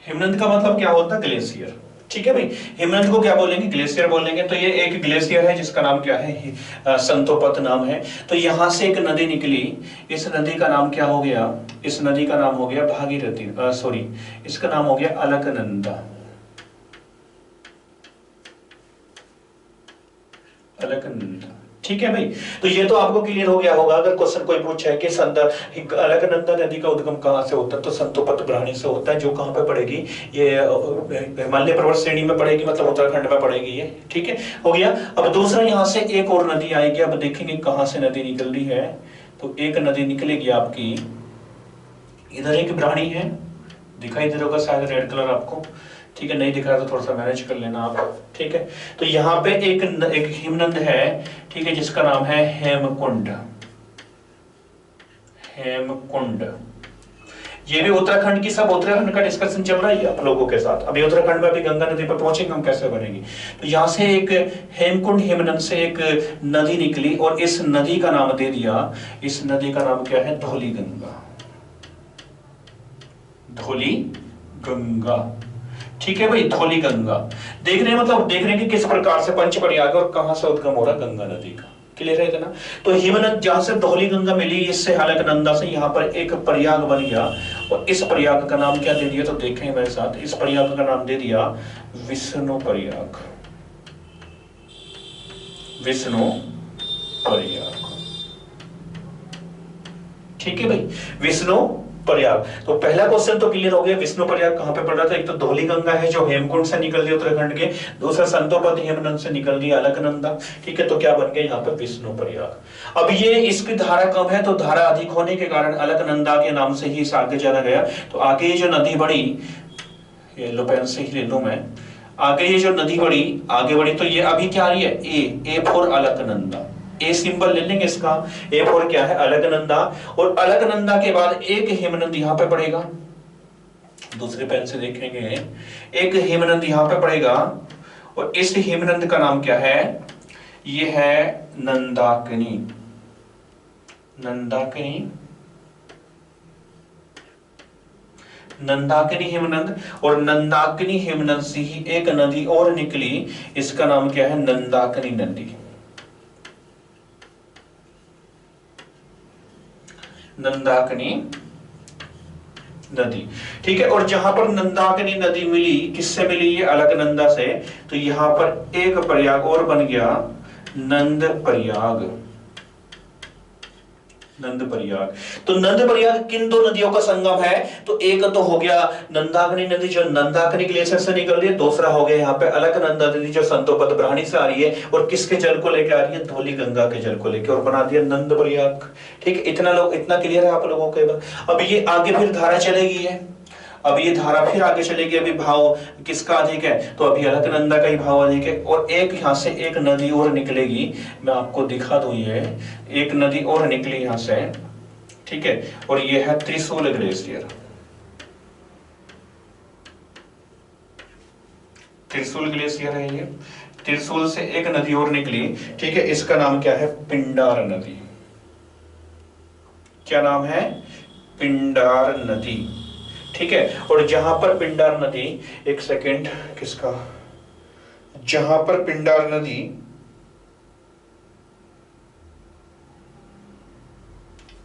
Speaker 1: हिमनंद का मतलब क्या होता है, ग्लेशियर, ठीक है भाई। हिमनंद को क्या बोलेंगे, ग्लेशियर बोलेंगे। तो ये एक ग्लेशियर है जिसका नाम क्या है, संतोपद नाम है। तो यहां से एक नदी निकली, इस नदी का नाम क्या हो गया, इस नदी का नाम हो गया भागीरथी, सॉरी इसका नाम हो गया अलकनंदा, अलकनंदा, ठीक है भाई। तो ये तो आपको क्लियर हो गया होगा। अगर क्वेश्चन कोई पूछा है कि अलकनंदा नदी का उद्गम कहां से होता है, तो संतोपद ब्राह्मणी से होता है, जो कहां पे पड़ेगी, ये हिमालय पर्वत श्रेणी में पड़ेगी, मतलब उत्तराखंड में पड़ेगी ये, ठीक है, हो गया। अब दूसरा यहां से एक और नदी आएगी, अब देखेंगे कहां से नदी निकल रही है। तो एक नदी निकलेगी आपकी, इधर एक ब्राह्मणी है, दिखाई दे रहा होगा शायद रेड कलर आपको, ठीक है, नहीं दिख रहा तो थोड़ा सा मैनेज कर लेना आप, ठीक है। तो यहाँ पे एक हिमनद है, ठीक है, जिसका नाम है हेमकुंड, हेमकुंड। ये भी उत्तराखंड की, सब उत्तराखंड का डिस्कशन चल रहा है आप लोगों के साथ। अभी उत्तराखंड में अभी गंगा नदी पर पहुंचेंगे हम, कैसे बनेगी। तो यहाँ से एक हेमकुंड हिमनद से एक नदी निकली, और इस नदी का नाम दे दिया, इस नदी का नाम क्या है, धौली गंगा, धौली गंगा, ठीक है भाई, धौली गंगा। देख रहे हैं, मतलब देख रहे हैं कि किस प्रकार से पंच प्रयाग और कहां से उद्गम हो रहा गंगा नदी का, क्लियर है इतना। तो हिमनद जहां से धौली गंगा मिली, इससे अलकनंदा से यहां पर एक प्रयाग बन गया, और इस प्रयाग का नाम क्या दे दिया, तो देखें मेरे साथ, इस प्रयाग का नाम दे दिया विष्णु प्रयाग, विष्णु प्रयाग, ठीक है भाई, विष्णु प्रयाग। तो पहला क्वेश्चन तो क्लियर हो गया, विष्णु प्रयाग कहां पे पड़ रहा था। एक तो धौली गंगा है जो हेमकुंड से निकल रही है उत्तराखंड के, दूसरा संतोपद हिमनद से निकल रही है अलकनंदा, ठीक है। तो क्या बन गया यहाँ पे, विष्णु प्रयाग। अब ये इसकी धारा कम है, तो धारा अधिक होने के कारण अलकनंदा के नाम से ही इसे आगे जाना गया। तो आगे ये जो नदी बढ़ी, ये लो पेन से ही ले लू मैं, आगे ये जो नदी बढ़ी, आगे बढ़ी, तो ये अभी क्या आ रही है, A for Alaknanda, a symbol ले लेंगे इसका, ए फॉर क्या है, अलकनंदा। और अलकनंदा के बाद एक हिमनद यहां पे पड़ेगा, दूसरे पेन से देखेंगे, एक हिमनद यहां पे पड़ेगा, और इस हिमनद का नाम क्या है, ये है नंदाकिनी, नंदाकिनी, नंदाकिनी हिमनद। और नंदाकिनी हिमनद से ही एक नदी और निकली, इसका नाम क्या है, नंदाकिनी नदी, नंदाकिनी नदी, ठीक है। और जहां पर नंदाकिनी नदी मिली, किससे मिली, ये अलकनंदा से, तो यहां पर एक प्रयाग और बन गया, नंद प्रयाग, नंद प्रयाग। तो नंद प्रयाग किन दो नदियों का संगम है, तो एक तो हो गया नंदाकिनी नदी जो नंदाकिनी ग्लेशियर से निकल रही है, दूसरा हो गया यहाँ पे अलकनंदा नदी जो संतोपद ब्राह्मणी से आ रही है, और किसके जल को लेकर आ रही है, धौली गंगा के जल को लेकर, और बना दिया नंद प्रयाग, ठीक है। इतना लोग, इतना क्लियर है आप लोगों के। अब ये आगे फिर धारा चलेगी है, अब ये धारा फिर आगे चलेगी, अभी भाव किसका अधिक है, तो अभी अलकनंदा का ही भाव अधिक है। और एक यहां से एक नदी और निकलेगी, मैं आपको दिखा दूं, ये एक नदी और निकली यहां से, ठीक है, और ये है त्रिशूल ग्लेशियर, त्रिशूल ग्लेशियर है ये, त्रिशूल से एक नदी और निकली, ठीक है, इसका नाम क्या है, पिंडार नदी, क्या नाम है, पिंडार नदी, ठीक है। और जहां पर पिंडार नदी, एक सेकेंड, किसका, जहां पर पिंडार नदी,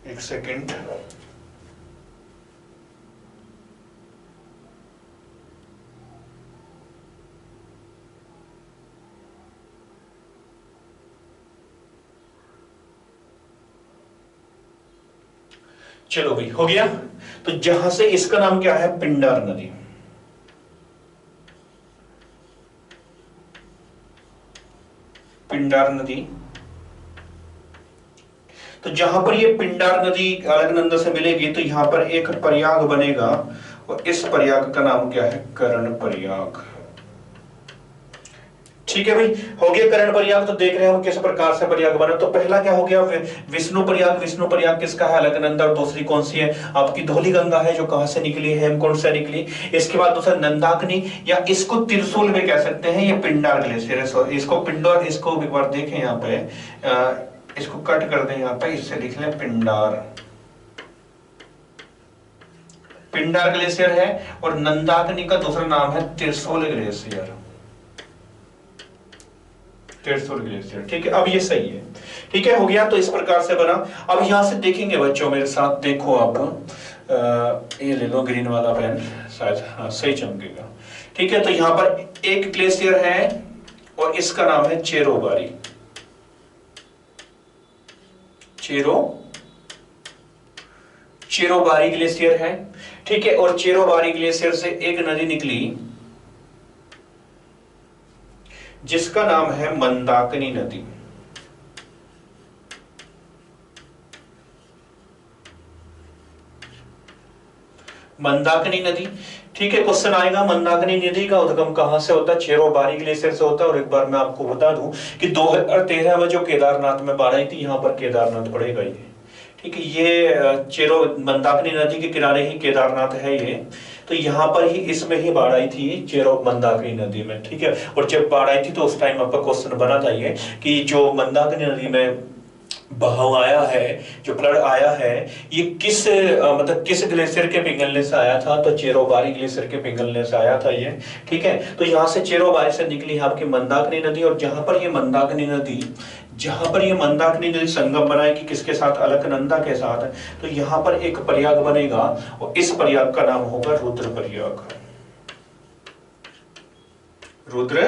Speaker 1: एक सेकेंड, चलो भाई हो गया। तो जहां से इसका नाम क्या है, पिंडार नदी, पिंडार नदी। तो जहां पर ये पिंडार नदी अलकनंदा से मिलेगी तो यहाँ पर एक प्रयाग बनेगा और इस प्रयाग का नाम क्या है, कर्ण प्रयाग। ठीक है भाई, हो गया कर्ण प्रयाग। तो देख रहे हैं हम किस प्रकार से प्रयाग बना। तो पहला क्या हो गया, विष्णु प्रयाग। विष्णु प्रयाग किसका है, अलकनंदा। और दूसरी कौन सी है आपकी, धौली गंगा है, जो कहां से निकली है, हेमकुंड से निकली। इसके बाद दूसरा नंदाकिनी, या इसको त्रिशूल में कह सकते हैं, ये पिंडार ग्लेशियर है। इसको पिंडार, इसको एक बार देखें यहाँ पे, इसको कट कर दें यहाँ पे, इससे लिख लें पिंडार। पिंडार ग्लेशियर है और नंदाकिनी का दूसरा नाम है त्रिशूल ग्लेशियर। त्रिशूल ग्लेशियर, ठीक है। अब ये सही है, ठीक है, हो गया। तो इस प्रकार से बना। अब यहां से देखेंगे बच्चों, मेरे साथ देखो आप, ये ले लो ग्रीन वाला पेन, शायद हाँ सही चमकेगा। ठीक है, तो यहां पर एक ग्लेशियर है और इसका नाम है चेरोबारी। चेरोबारी ग्लेशियर है, ठीक है। और चेरोबारी ग्लेशियर से एक नदी निकली जिसका नाम है मंदाकिनी नदी। मंदाकिनी नदी, ठीक है। क्वेश्चन आएगा मंदाकिनी नदी का उद्गम कहां से होता है, चेरोबारी ग्लेशियर से होता है। और एक बार मैं आपको बता दूं कि 2013 में जो केदारनाथ में बाढ़ आई थी, यहां पर केदारनाथ पड़ेगा ये, ठीक है। ये मंदाकिनी नदी के किनारे ही केदारनाथ है ये। तो यहाँ पर ही इसमें ही बाढ़ आई थी, चेरो मंदाकिनी नदी में, ठीक है। और जब बाढ़ आई थी तो उस टाइम आपका क्वेश्चन बना था ये कि जो मंदाकिनी नदी में बहाव आया है, जो फ्लड आया है, ये किस मतलब किस ग्लेशियर के पिघलने से आया था, तो चेरोबारी ग्लेशियर के पिघलने से आया था ये, ठीक है। तो यहाँ से चेरोबारी से निकली आपकी मंदाकिनी नदी। और जहां पर ये मंदाकिनी नदी संगम बनाएगी किसके साथ, अलकनंदा के साथ, तो यहाँ पर एक प्रयाग बनेगा और इस प्रयाग का नाम होगा रुद्र प्रयाग। रुद्र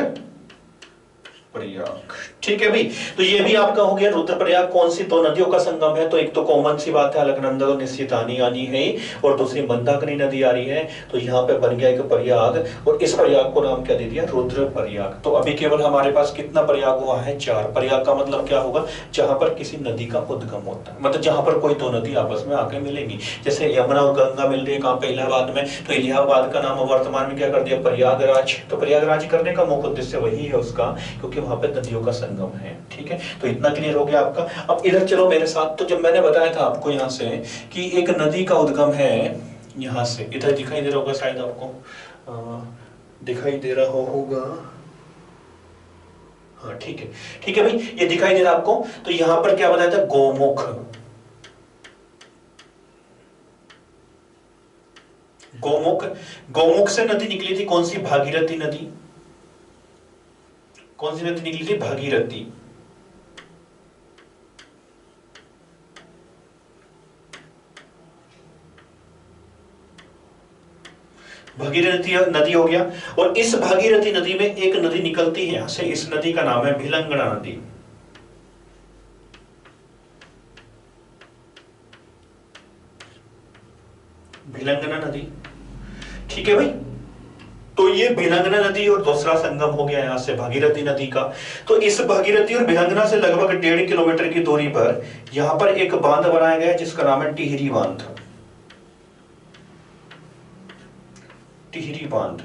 Speaker 1: प्रयाग, ठीक है भाई। तो ये भी आपका हो गया रुद्र प्रयाग। कौन सी दो नदियों का संगम है, तो एक तो कॉमन सी बात है, अलकनंदा तो निश्चित आनी है, और दूसरी मंदाकिनी नदी आ रही है। तो यहाँ पे बन गया एक प्रयाग और इस प्रयाग को नाम क्या दे दिया, रुद्र प्रयाग। तो अभी केवल हमारे पास कितना प्रयाग हुआ है, 4। प्रयाग का मतलब क्या होगा, जहां पर किसी नदी का उद्गम होता है, मतलब जहां पर कोई दो नदी आपस में आके मिलेंगी। जैसे यमुना और गंगा मिल रही है कहां पे, इलाहाबाद में, तो इलाहाबाद का नाम वर्तमान में क्या कर दिया, प्रयागराज। तो प्रयागराज करने का मुख्य उद्देश्य वही है उसका, क्योंकि वहां पे नदियों का संगम है, ठीक है। तो इतना क्लियर हो गया आपका। अब इधर चलो मेरे साथ। तो जब मैंने बताया था आपको यहाँ से कि एक नदी का उद्गम है यहाँ से, इधर दिखाई दे रहा होगा शायद आपको, दिखाई दे रहा होगा, हाँ ठीक है, ठीक है भाई, ये दिखाई दे रहा आपको। तो यहां पर क्या बताया था, गोमुख। गोमुख से नदी निकली थी, कौन सी, भागीरथी नदी। कौन सी नदी निकली थी, भागीरथी। भागीरथी नदी हो गया। और इस भागीरथी नदी में एक नदी निकलती है यहां से, इस नदी का नाम है भिलंगना नदी। भिलंगना नदी, ठीक है भाई। तो ये भिलंगना नदी और दूसरा संगम हो गया यहां से भागीरथी नदी का। तो इस भागीरथी और भिलंगना से लगभग 1.5 किलोमीटर की दूरी पर यहां पर एक बांध बनाया गया है जिसका नाम है टिहरी बांध। टिहरी बांध,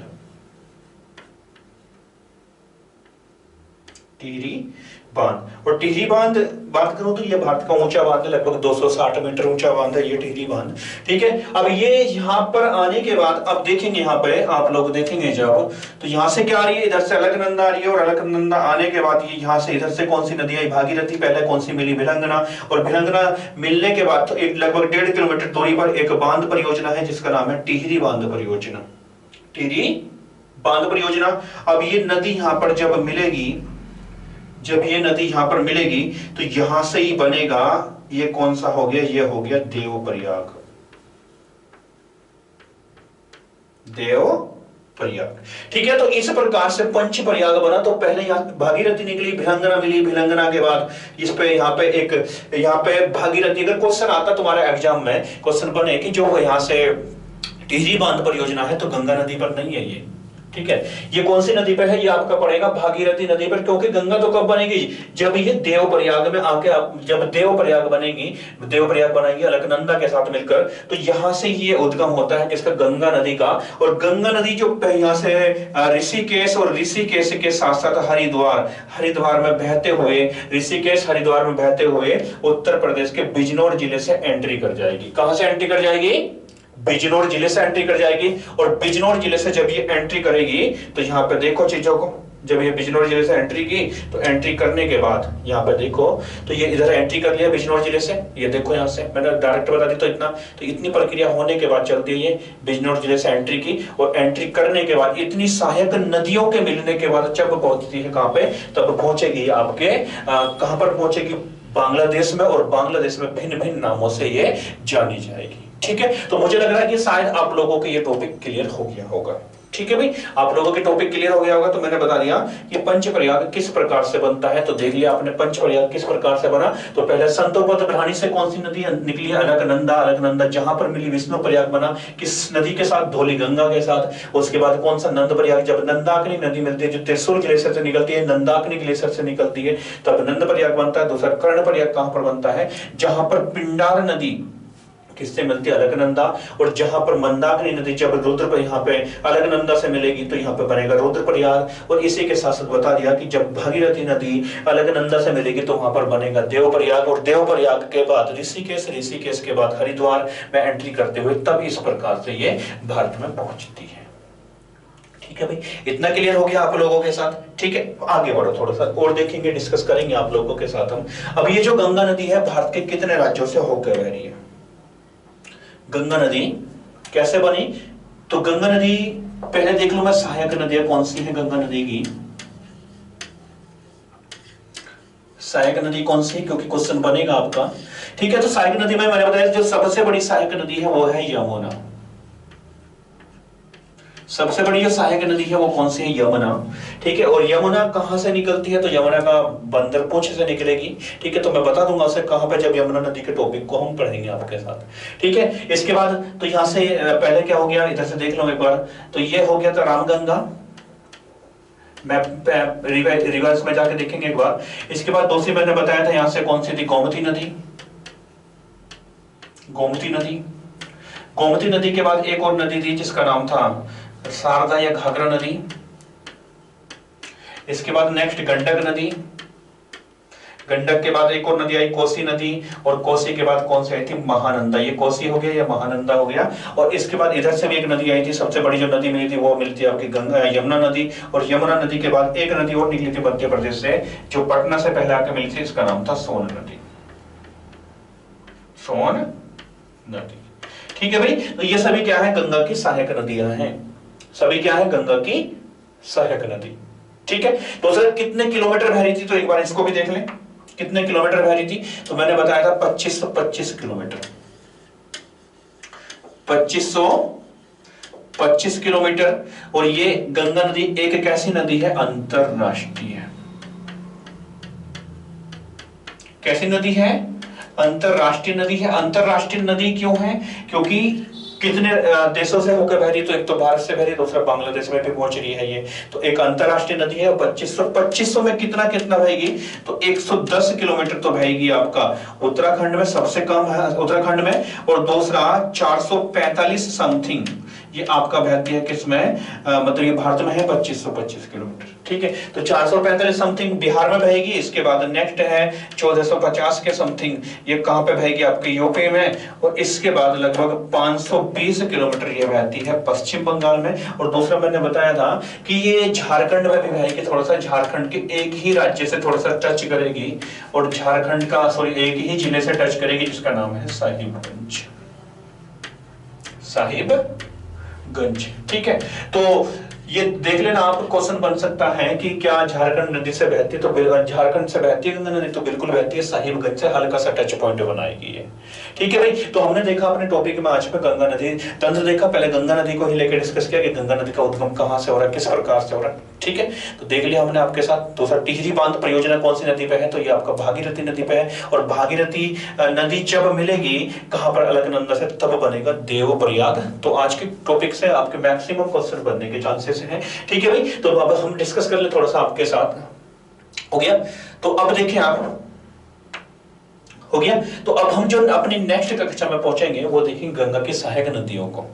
Speaker 1: टिहरी बांध। और टिहरी बांध बात करूं तो ये भारत का ऊंचा बांध है, लगभग 260 मीटर ऊंचा बांध है ये टिहरी बांध, ठीक है। अब ये यहां पर आने के बाद अब देखेंगे, यहां पे आप लोग देखेंगे जब, तो यहां से क्या आ रही है, इधर से अलकनंदा आ रही है, और अलकनंदा आने के बाद ये यहां से इधर से कौन सी नदी आई, भागीरथी। पहले कौन सी मिली, भिलंगना। और भिलंगना मिलने के बाद तो एक लगभग 1.5 किलोमीटर दूरी पर एक बांध परियोजना है जिसका नाम है टिहरी बांध परियोजना। टिहरी बांध परियोजना। अब ये नदी यहां पर जब मिलेगी, जब ये नदी यहां पर मिलेगी तो यहां से ही बनेगा, ये कौन सा हो गया, ये हो गया देव प्रयाग। देव प्रयाग, ठीक है। तो इस प्रकार से पंच प्रयाग बना। तो पहले यहां भागीरथी निकली, भिलंगना मिली, भिलंगना के बाद इस पे यहाँ पे भागीरथी। अगर क्वेश्चन आता तुम्हारे एग्जाम में, क्वेश्चन बने कि जो यहां से टिहरी बांध परियोजना है तो गंगा नदी पर नहीं है ये, ठीक है। ये कौन सी नदी पे है, ये आपका पड़ेगा भागीरथी नदी पर, क्योंकि गंगा तो कब बनेगी, जब ये देवप्रयाग में आके, जब देवप्रयाग बनेगी, देवप्रयाग बनाएगी अलकनंदा के साथ मिलकर, तो यहां से ये उद्गम होता है किसका, गंगा नदी का। और गंगा नदी जो यहाँ से ऋषिकेश, और ऋषिकेश के साथ साथ हरिद्वार, हरिद्वार में बहते हुए, ऋषिकेश हरिद्वार में बहते हुए उत्तर प्रदेश के बिजनौर जिले से एंट्री कर जाएगी। कहां से एंट्री कर जाएगी, बिजनौर जिले से एंट्री कर जाएगी। और बिजनौर जिले से जब ये एंट्री करेगी तो यहाँ पे देखो चीजों को, जब ये बिजनौर जिले से एंट्री की, तो एंट्री करने के बाद यहाँ पे देखो, तो ये इधर एंट्री कर लिया बिजनौर जिले से, ये देखो यहाँ से मैंने डायरेक्ट बता दी, तो इतना, तो इतनी प्रक्रिया होने के बाद चलती है ये बिजनौर जिले से एंट्री की। और एंट्री करने के बाद इतनी सहायक नदियों के मिलने के बाद जब पहुंचती है कहाँ पे, तब पहुंचेगी आपके कहां पर पहुंचेगी, बांग्लादेश में। और बांग्लादेश में भिन्न भिन्न नामों से ये जानी जाएगी। ठीक है, तो मुझे लग रहा है कि शायद आप लोगों के ये टॉपिक क्लियर हो गया होगा। ठीक है भाई, आप लोगों के टॉपिक क्लियर हो गया होगा। तो मैंने बता दिया कि पंचप्रयाग किस प्रकार से बनता है। तो देख लिया आपने पंचप्रयाग किस प्रकार से बना। तो पहले संतोपद प्रणाली से कौन सी नदी निकली, अलकनंदा, अलकनंदा जहां पर मिली विष्णु प्रयाग बना, किस नदी के साथ, धौली गंगा के साथ। उसके बाद कौन सा, नंद प्रयाग, जब नंदाकिनी नदी मिलती है जो त्रिशूल ग्लेशियर से निकलती है, नंदाकिनी ग्लेशियर से निकलती है, तब नंद प्रयाग बनता है। दूसरा कर्ण प्रयाग कहां पर बनता है, जहां पर पिंडार नदी किससे मिलती है, अलकनंदा। और जहां पर मंदाकिनी नदी जब रुद्र पर यहाँ पे अलकनंदा से मिलेगी तो यहाँ पे बनेगा रुद्रप्रयाग। और इसी के साथ साथ बता दिया कि जब भागीरथी नदी अलकनंदा से मिलेगी तो वहां पर बनेगा देवप्रयाग। और देवप्रयाग के बाद ऋषिकेश, ऋषिकेश के बाद हरिद्वार में एंट्री करते हुए तब इस प्रकार से ये भारत में पहुंचती है। ठीक है भाई, इतना क्लियर हो गया आप लोगों के साथ। ठीक है, आगे बढ़ो, थोड़ा सा और देखेंगे, डिस्कस करेंगे आप लोगों के साथ हम। अब ये जो गंगा नदी है भारत के कितने राज्यों से होकर बह रही है, गंगा नदी कैसे बनी। तो गंगा नदी पहले देख लो मैं, सहायक नदियां कौन सी है गंगा नदी की, सहायक नदी कौन सी, क्योंकि क्वेश्चन बनेगा आपका। ठीक है, तो सहायक नदी में मैंने बताया जो सबसे बड़ी सहायक नदी है वो है यमुना। सबसे बड़ी जो सहायक नदी है वो कौन सी है, यमुना। ठीक है, और यमुना कहां से निकलती है, तो यमुना का बंदरपूछ से निकलेगी। ठीक है, तो मैं बता दूंगा उसे कहां पे, जब यमुना नदी के टॉपिक को हम पढ़ेंगे आपके साथ। ठीक है, इसके बाद तो यहां से पहले क्या हो गया, इधर से देख लो एक बार, तो ये हो गया था रामगंगा, मैं रिवर्स में जाके देखेंगे एक बार। इसके बाद दूसरी मैंने बताया था यहां से कौन सी थी, गोमती नदी, गोमती नदी। गोमती नदी के बाद एक और नदी थी जिसका नाम था शारदा या घाघरा नदी। इसके बाद नेक्स्ट गंडक नदी, गंडक के बाद एक और नदी आई कोसी नदी, और कोसी के बाद कौन सी आई थी, महानंदा। ये कोसी हो गया या महानंदा हो गया। और इसके बाद इधर से भी एक नदी आई थी, सबसे बड़ी जो नदी मिली थी वो मिलती है आपकी गंगा, यमुना नदी। और यमुना नदी के बाद एक नदी और निकली थी मध्य प्रदेश से, जो पटना से पहले आके मिली थी, इसका नाम था सोन नदी, सोन नदी। ठीक है भाई, तो ये सभी क्या है, गंगा की सहायक नदियां हैं। सभी क्या है, गंगा की सहायक नदी। ठीक है, तो सर कितने किलोमीटर बह रही थी, तो एक बार इसको भी देख लें, कितने किलोमीटर बह रही थी। तो मैंने बताया था 2525 किलोमीटर, 2525 किलोमीटर। और ये गंगा नदी एक कैसी नदी है, अंतरराष्ट्रीय। कैसी नदी है, अंतरराष्ट्रीय नदी है। अंतरराष्ट्रीय नदी क्यों है, क्योंकि कितने देशों से होकर बह रही, तो एक तो भारत से बह रही, दूसरा बांग्लादेश में भी पहुंच रही है ये। तो एक अंतरराष्ट्रीय नदी है। 2500 में कितना कितना बहेगी, तो 110 किलोमीटर तो बहेगी आपका उत्तराखंड में, सबसे कम है उत्तराखंड में। और दूसरा 445 समथिंग ये आपका बहती है किसमें, मतलब ये भारत में है 2525 किलोमीटर। ठीक है, तो 445 समथिंग बिहार में बहेगी। इसके बाद नेक्स्ट है 1450 के समथिंग, ये कहां पे बहेगी, आपके यूपी में। और इसके बाद लगभग 520 किलोमीटर ये बहती है पश्चिम बंगाल में। और दूसरा मैंने बताया था कि ये झारखंड में भी बहेगी, थोड़ा सा झारखंड के एक ही राज्य से थोड़ा सा टच करेगी, और झारखंड का सॉरी एक ही जिले से टच करेगी, जिसका नाम है साहिबगंज, साहिबगंज। ठीक है, तो ये देख लेना आप, क्वेश्चन बन सकता है कि क्या झारखंड नदी से बहती है, तो झारखंड से बहती है गंगा नदी, तो बिल्कुल बहती है, साहिबगंज से हल्का सा टच पॉइंट बनाएगी ये। ठीक है भाई, तो हमने देखा अपने टॉपिक में आज पे गंगा नदी तंत्र देखा। पहले गंगा नदी को ही लेकर डिस्कस किया कि गंगा नदी का उद्गम कहां से हो रहा है, किस प्रकार से हो रहा है। ठीक है, तो देख लिया हमने आपके साथ। दूसरा टिहरी बांध परियोजना कौन सी नदी पे है, तो ये आपका भागीरथी नदी पे है। और भागीरथी नदी जब मिलेगी कहां पर, अलकनंदा से, तब बनेगा देवप्रयाग। तो आज के टॉपिक से आपके मैक्सिमम क्वेश्चन बनने के चांसेस हैं। ठीक है भाई, तो अब हम डिस्कस कर ले थोड़ा सा आपके साथ। हो गया, तो अब देखें आप, हो गया, तो अब हम जो अपनी नेक्स्ट कक्षा में पहुंचेंगे वो देखेंगे गंगा की सहायक नदियों को।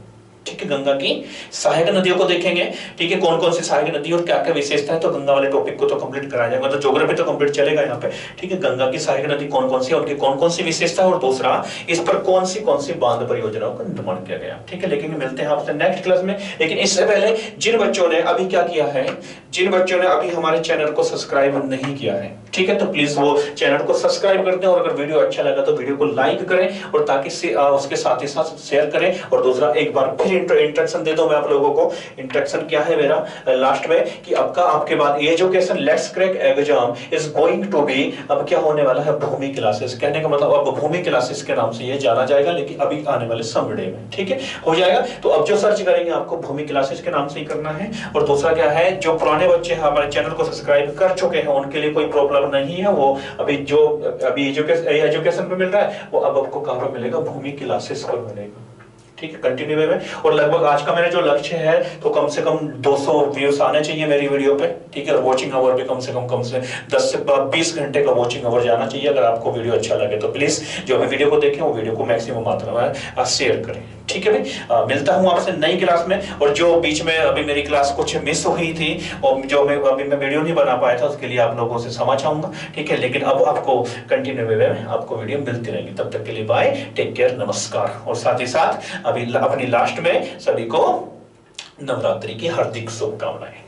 Speaker 1: ठीक है, गंगा की सहायक नदियों को देखेंगे। ठीक है, कौन कौन सी सहायक नदी और क्या क्या विशेषता है, तो गंगा वाले टॉपिक को तो कंप्लीट कराया जाएगा, तो ज्योग्राफी तो कंप्लीट चलेगा यहाँ पे। ठीक है, गंगा की सहायक नदी कौन कौन सी है, उनकी कौन कौन सी विशेषता है, और दूसरा इस पर कौन सी बांध परियोजनाओं का निर्माण किया गया। ठीक है, लेकिन मिलते हैं आपसे नेक्स्ट क्लास में। लेकिन इससे पहले जिन बच्चों ने अभी क्या किया है, जिन बच्चों ने अभी हमारे चैनल को सब्सक्राइब नहीं किया है, ठीक है, तो प्लीज वो चैनल को सब्सक्राइब कर दें, और अगर वीडियो अच्छा लगा तो वीडियो को लाइक करें, और ताकि उसके साथ ही साथ शेयर करें। और दूसरा एक बार फिर इंट्रोडक्शन दे दो मैं आप लोगों को। इंट्रोडक्शन क्या है मेरा लास्ट में, कि आपके बाद education let's crack exam is going to be, अब क्या होने वाला है, भूमि क्लासेस। कहने का मतलब अब भूमि क्लासेस के नाम से ये जाना जाएगा, लेकिन अभी आने वाले समडे में। ठीक है, हो जाएगा। तो अब जो सर्च करेंगे आपको भूमि क्लासेस के नाम से ही करना है। और दूसरा क्या है, जो पुराने बच्चे हमारे चैनल को सब्सक्राइब कर चुके हैं उनके लिए कोई प्रॉब्लम नहीं है, वो अभी एजुकेशन पे मिल रहा है, वो अब आपको कहां पर मिलेगा, भूमि क्लासेस पर मिलेगा। ठीक है, कंटिन्यू वे में। और लगभग आज का मेरा जो लक्ष्य है, तो कम से कम 200 व्यूज आने चाहिए मेरी वीडियो पे। ठीक है, और वॉचिंग आवर भी कम से 10 से 20 घंटे का वॉचिंग आवर जाना चाहिए। अगर आपको वीडियो अच्छा लगे तो प्लीज जो भी वीडियो को देखें वो वीडियो को मैक्सिमम मात्रा में शेयर करें। ठीक है भाई, मिलता हूं आपसे नई क्लास में। और जो बीच में अभी मेरी क्लास कुछ मिस हुई थी और जो मैं अभी वीडियो नहीं बना पाया था, उसके लिए आप लोगों से क्षमा चाहूंगा। ठीक है, लेकिन अब आपको कंटिन्यू वे में आपको वीडियो मिलती रहेगी। तब तक के लिए बाय, टेक केयर, नमस्कार। और साथ ही साथ अभी अपनी लास्ट में सभी को नवरात्रि की हार्दिक शुभकामनाएं।